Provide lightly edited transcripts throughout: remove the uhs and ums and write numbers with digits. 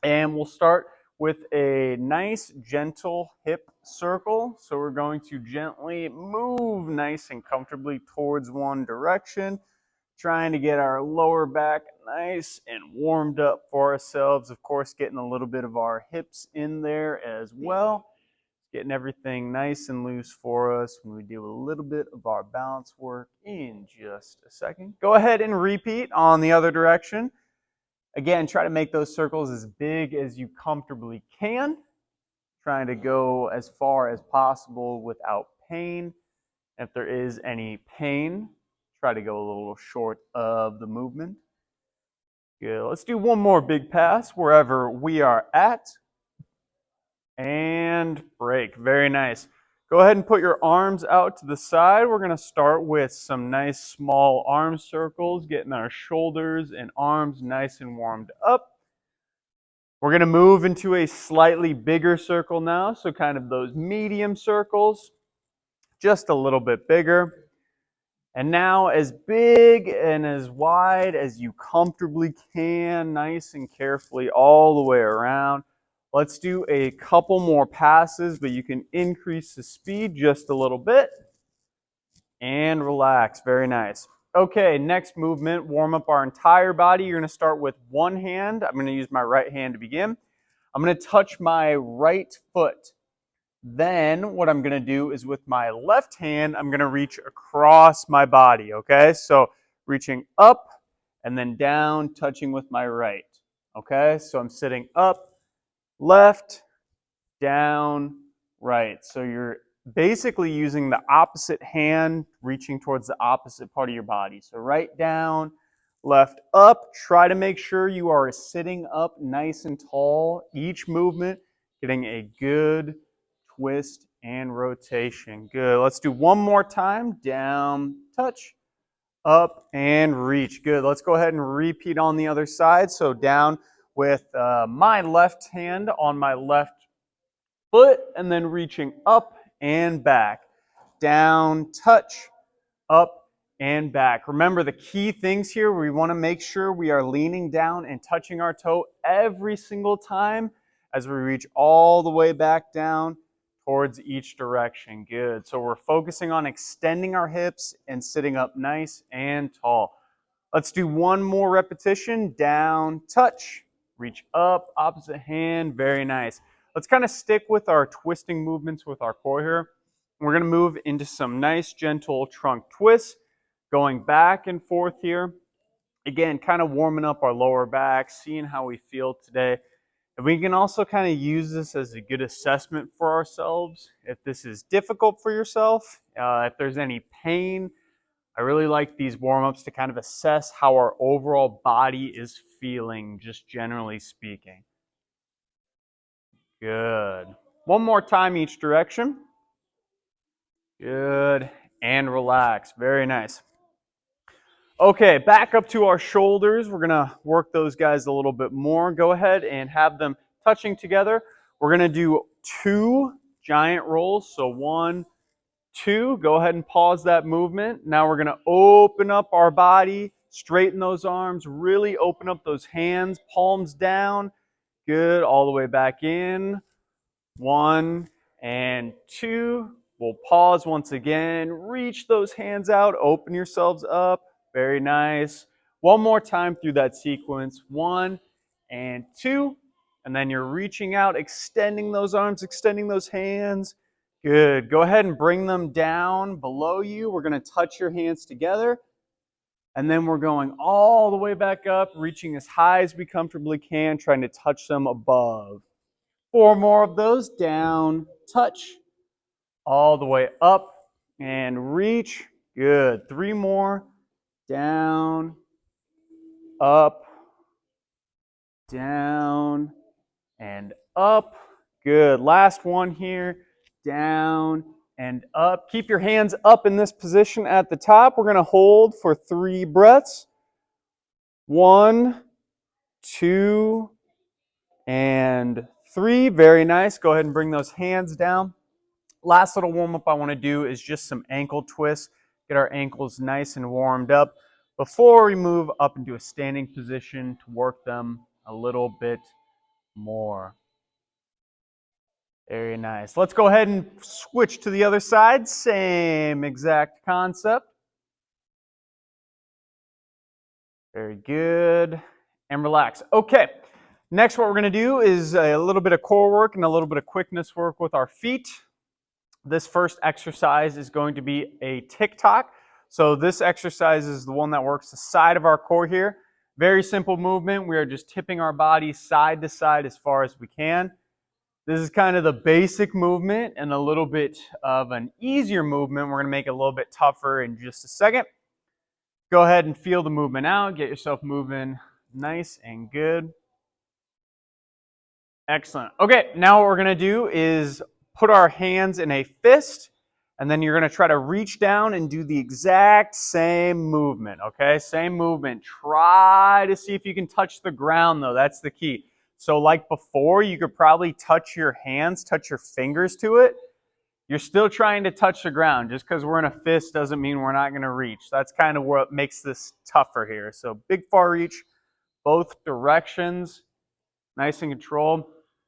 And we'll start with a nice gentle hip circle. So we're going to gently move nice and comfortably towards one direction, trying to get our lower back nice and warmed up for ourselves. Of course, getting a little bit of our hips in there as well. Getting everything nice and loose for us when we do a little bit of our balance work in just a second. Go ahead and repeat on the other direction. Again, try to make those circles as big as you comfortably can. Trying to go as far as possible without pain. If there is any pain, try to go a little short of the movement. Good. Let's do one more big pass wherever we are at. And break. Very nice. Go ahead and put your arms out to the side. We're going to start with some nice small arm circles, getting our shoulders and arms nice and warmed up. We're going to move into a slightly bigger circle now, so kind of those medium circles, just a little bit bigger. And now as big and as wide as you comfortably can, nice and carefully all the way around. Let's do a couple more passes, but you can increase the speed just a little bit. And relax. Very nice. Okay, next movement, warm up our entire body. You're going to start with one hand. I'm going to use my right hand to begin. I'm going to touch my right foot. Then what I'm going to do is with my left hand, I'm going to reach across my body, okay? So reaching up and then down, touching with my right, okay? So I'm sitting up, left, down, right. So you're basically using the opposite hand, reaching towards the opposite part of your body. So right down, left up. Try to make sure you are sitting up nice and tall. Each movement, getting a good twist and rotation. Good. Let's do one more time. Down, touch, up, and reach. Good. Let's go ahead and repeat on the other side. So down with my left hand on my left foot, and then reaching up and back. Down, touch, up, and back. Remember the key things here, we want to make sure we are leaning down and touching our toe every single time as we reach all the way back down towards each direction. Good. So we're focusing on extending our hips and sitting up nice and tall. Let's do one more repetition. Down, touch, reach up, opposite hand. Very nice. Let's kind of stick with our twisting movements with our core here. We're going to move into some nice gentle trunk twists, going back and forth here. Again, kind of warming up our lower back, seeing how we feel today. And we can also kind of use this as a good assessment for ourselves. If this is difficult for yourself, if there's any pain, I really like these warm-ups to kind of assess how our overall body is feeling, just generally speaking. Good. One more time each direction. Good. And relax. Very nice. Okay, back up to our shoulders. We're going to work those guys a little bit more. Go ahead and have them touching together. We're going to do 2 giant rolls. So 1, 2. Go ahead and pause that movement. Now we're going to open up our body, straighten those arms, really open up those hands, palms down. Good. All the way back in. 1 and 2. We'll pause once again. Reach those hands out. Open yourselves up. Very nice. One more time through that sequence. 1 and 2. And then you're reaching out, extending those arms, extending those hands. Good. Go ahead and bring them down below you. We're going to touch your hands together. And then we're going all the way back up, reaching as high as we comfortably can, trying to touch them above. 4 more of those. Down, touch, all the way up, and reach. Good. 3 more. Down, up, down, and up. Good. Last one here. Down and up. Keep your hands up in this position at the top. We're going to hold for 3 breaths. 1, 2, and 3. Very nice. Go ahead and bring those hands down. Last little warm-up I want to do is just some ankle twists. Get our ankles nice and warmed up before we move up into a standing position to work them a little bit More. Very nice. Let's go ahead and switch to the other side. Same exact concept. Very good. And relax. Okay. Next, what we're going to do is a little bit of core work and a little bit of quickness work with our feet. This first exercise is going to be a tick-tock. So this exercise is the one that works the side of our core here. Very simple movement. We are just tipping our body side to side as far as we can. This is kind of the basic movement and a little bit of an easier movement. We're going to make it a little bit tougher in just a second. Go ahead and feel the movement out. Get yourself moving nice and good. Excellent. Okay, now what we're going to do is put our hands in a fist, and then you're going to try to reach down and do the exact same movement, okay? Same movement. Try to see if you can touch the ground, though. That's the key. So like before, you could probably touch your hands, touch your fingers to it. You're still trying to touch the ground. Just because we're in a fist doesn't mean we're not going to reach. That's kind of what makes this tougher here. So big far reach, both directions, nice and controlled.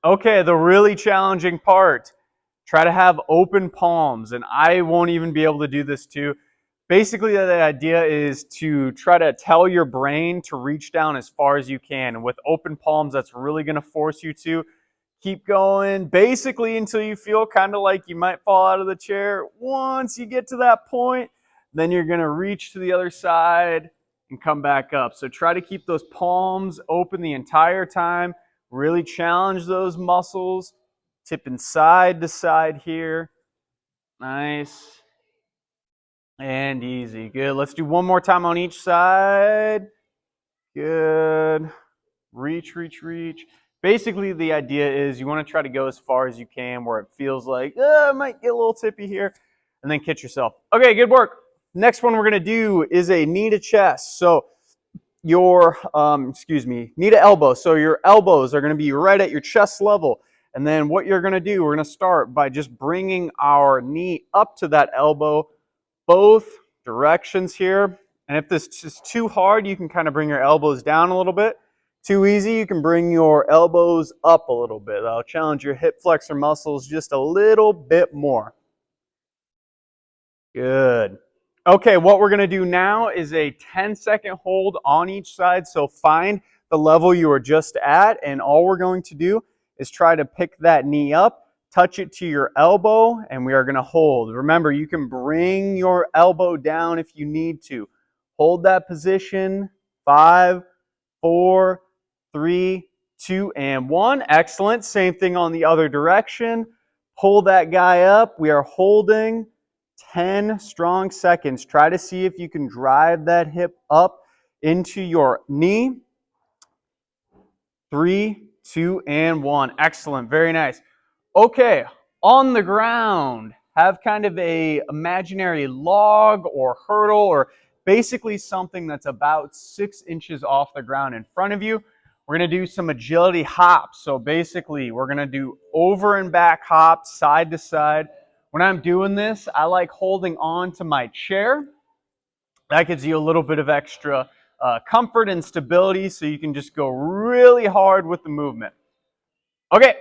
Okay, the really challenging part. Try to have open palms, and I won't even be able to do this too. Basically, the idea is to try to tell your brain to reach down as far as you can. And with open palms, that's really going to force you to keep going, basically until you feel kind of like you might fall out of the chair. Once you get to that point, then you're going to reach to the other side and come back up. So try to keep those palms open the entire time. Really challenge those muscles. Tipping side to side here. Nice. And easy. Good. Let's do one more time on each side. Good. Reach, reach, reach. Basically, the idea is you want to try to go as far as you can where it feels like, I might get a little tippy here, and then catch yourself. Okay, good work. Next one we're going to do is a knee to chest. So your, knee to elbow. So your elbows are going to be right at your chest level. And then what you're going to do, we're going to start by just bringing our knee up to that elbow, both directions here. And if this is too hard, you can kind of bring your elbows down a little bit. Too easy, you can bring your elbows up a little bit. That'll challenge your hip flexor muscles just a little bit more. Good. Okay, what we're going to do now is a 10-second hold on each side. So find the level you were just at, and all we're going to do is try to pick that knee up, touch it to your elbow, and we are going to hold. Remember, you can bring your elbow down if you need to. Hold that position. 5, 4, 3, 2, and 1. Excellent. Same thing on the other direction. Pull that guy up. We are holding 10 strong seconds. Try to see if you can drive that hip up into your knee. 3, 2, and 1. Excellent. Very nice. Okay, on the ground, have kind of a imaginary log or hurdle or basically something that's about 6 inches off the ground in front of you. We're going to do some agility hops. So basically, we're going to do over and back hops, side to side. When I'm doing this, I like holding on to my chair. That gives you a little bit of extra comfort and stability, so you can just go really hard with the movement. Okay,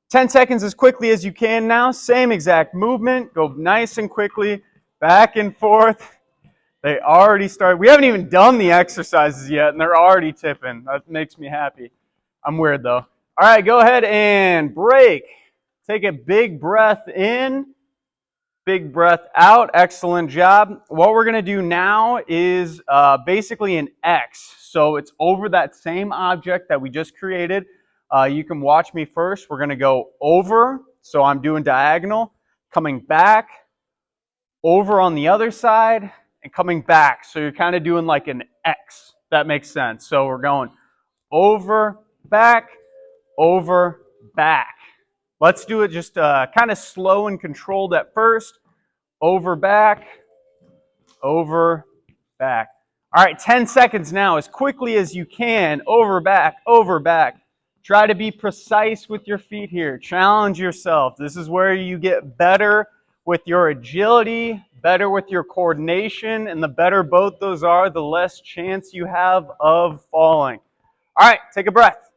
10 seconds as quickly as you can now. Same exact movement. Go nice and quickly, back and forth. They already started. We haven't even done the exercises yet, and they're already tipping. That makes me happy. I'm weird, though. All right, go ahead and break. Take a big breath in. Big breath out. Excellent job. What we're going to do now is basically an X. So it's over that same object that we just created. You can watch me first. We're going to go over. So I'm doing diagonal, coming back, over on the other side, and coming back. So you're kind of doing like an X. That makes sense. So we're going over, back, over, back. Let's do it just kind of slow and controlled at first. Over, back, over, back. All right, 10 seconds now, as quickly as you can. Over, back, over, back. Try to be precise with your feet here. Challenge yourself. This is where you get better with your agility, better with your coordination, and the better both those are, the less chance you have of falling. All right, take a breath.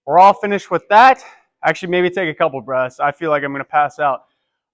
We're all finished with that. Actually, maybe take a couple breaths. I feel like I'm going to pass out.